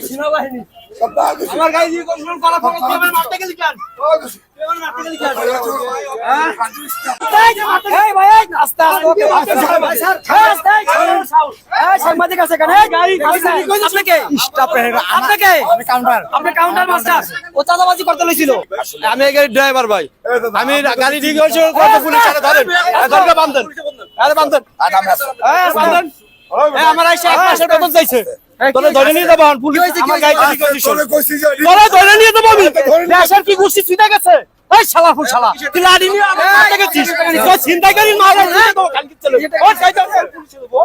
সেনাবাহিনী আমার গাড়ি রিকন্ডিশন করা ফলে তুই মারতে গেলি কেন? তুই মারতে গেলি কেন? এই ভাই আস্তে আস্তে ওকে ভাই স্যার এই সাংবাদিক আছে কেন? এই গাড়ি আপনাকে স্টপ রেখে আপনাকে আপনি কাউন্টার মাস্টার ও চাঁদাবাজি করতে লইছিল। আমি এই গাড়ির ড্রাইভার ভাই, আমি গাড়ি রিকন্ডিশন করতে পুলিশ আরে ধরেন ধরে বাঁধেন, আরে বাঁধেন বাঁধেন। আমার আইসা এক মাসের বেতন চাইছে, তোরে ধরে নিয়ে যাবো পুলিশ আমার গাড়িটা রিকন্ডিশন তোরে ধরে নিয়ে যাবো আমি। দেশের কি গুষ্টি ছুটে গেছে? এই শালা ফুল শালা তুই লাড়ি নিয়ে আমার কাছে গেছিস, তুই ছিনতাইকারী মাল আছে তো কালকে চলে ও চাইতো পুলিশ দেবো।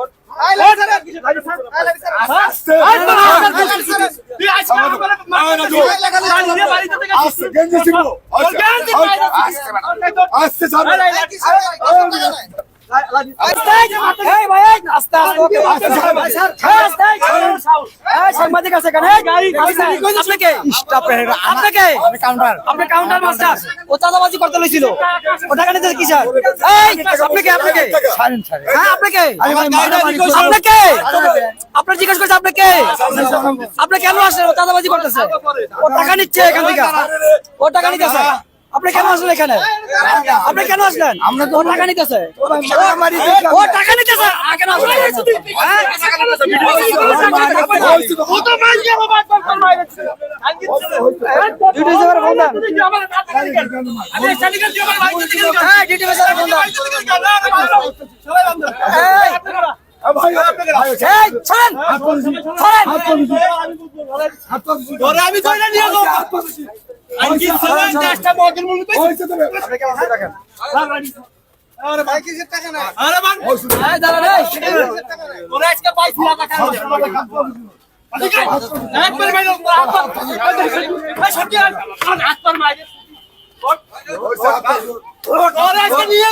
সাংবাদিক আছে কেন? আপনাকে আপনাকে আপনি কাউন্টার মাস্টার ও চাঁদাবাজি করতে লইছিল। ও টাকা নিতে কি স্যার? এই আপনাকে আপনাকে হ্যাঁ আপনাকে আপনাকে আপনার জিজ্ঞেস করছে আপনাকে আপনি কেন আসলেন? ও চাঁদাবাজি করতেছে, ও টাকা নিচ্ছে এখান থেকে, ও টাকা নিতেছে। আপনি কেন আসলেন এখানে? আপনি কেন আসলেন? ও টাকা নিতেছে, ও টাকা নিতেছে কেন আসলেন? আমি তো নিয়ে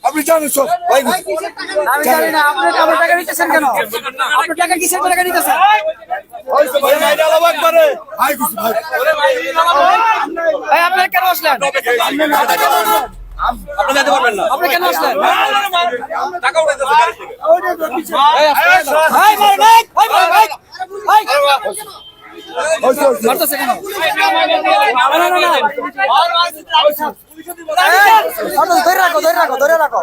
আপনি জানেন সব ভাই, আমি জানি না আপনি আমার টাকা নিতেছেন কেন? আপনি টাকা কিসের টাকা নিতেছেন? ভাই কিছু ভাই এই আপনি কেন আসলেন? আপনি যেতে পারবেন না। আপনি কেন আসলেন? টাকা উঠাইতেছে গাড়ি থেকে। ভাই ভাই ভাই ভাই ভাই ভাই মারতেছে কেন? না না না ধরে রাখো ধরে রাখো ধরে রাখো।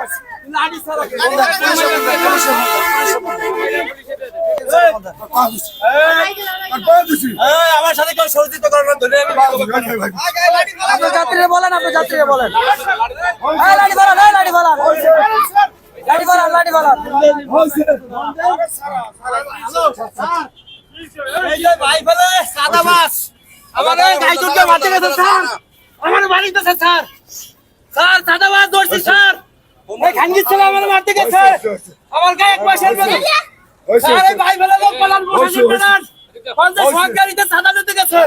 আমার সাথে কেউ সহযোগিত করেন না, ধরে আমি আপনার যাত্রীরা বলেন, আপনার যাত্রীরা বলেন। লাঠি বলান, লাঠি বলান, লাঠি বলান, লাঠি বলান। ভাই ফেলে সাদা মাছ আমার গাইজনকে মারতে গেছে স্যার, আমার বাড়িতে স্যার, স্যার সাদা মাছ ধরছি স্যার, এই খানগির ছেলে আমার মারতে গেছে, আমার গায়ে এক পয়সার বেতন স্যার। এই ভাই ফেলে লোক পালান বসে পালান 50 সরকারিতে সাদা দিতে গেছে,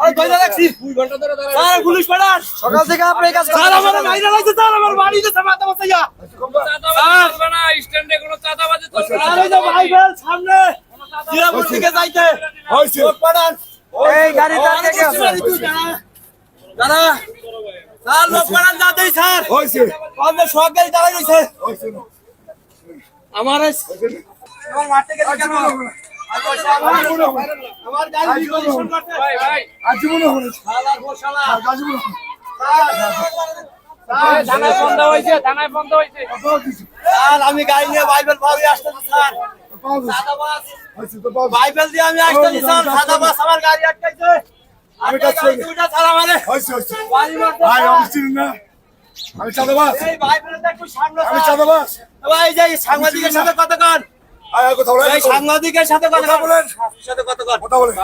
আমি কইরা রাখছি 2 ঘন্টা ধরে স্যার পুলিশ পালান। সকাল থেকে আপনি এই কাজ স্যার আমার মাইরা লাগছে স্যার, আমার বাড়িতে মাথা বসাইয়া স্যার না স্ট্যান্ডে কোনো চাঁদাবাজি চলবে না। স্যার এই যে ভাই ফেল সামনে জিরাপুর থেকে যাইতে হইছে লোক পালান। এই গাড়ি দাঁড়িয়ে গেছে। দাদা স্যার লোক পালান যাতেই স্যার, হইছে আমাদের সব গাড়ি দাঁড়াই রয়েছে। হইছে না আমার আমার মারতে গেছে কেন? আমার গাড়ি রিকন্ডিশন করতে ভাই ভাই আজীবন হলো শালা গোশালা আজীবন থানায় ফোন দেওয়া হয়েছে, থানায় ফোন দেওয়া হয়েছে। স্যার আমি গাড়ি নিয়ে বাইবেল ভাবি আসতেছি স্যার, সাদা বাস হইছে তো বাবা বাইবেল দিয়ে আমি আসতেছি স্যার, সাদা বাস আমার গাড়ি আটকাইছে। আমি কাজ করি দুইটা ছাড়া মানে হইছে হইছে বাড়ি মারতে ভাই আমি চিনি না, আমি চাঁদাবাজ, এই বাইবেলটা একটু সামনে আমি স্যার। চাঁদাবাজ। ভাই এই যে সাংবাদিকের সাথে কথা কন, আয় কথা বলেন, এই সাংবাদিকের সাথে কথা বলেন, সাথে কথা কন। কথা বলেন।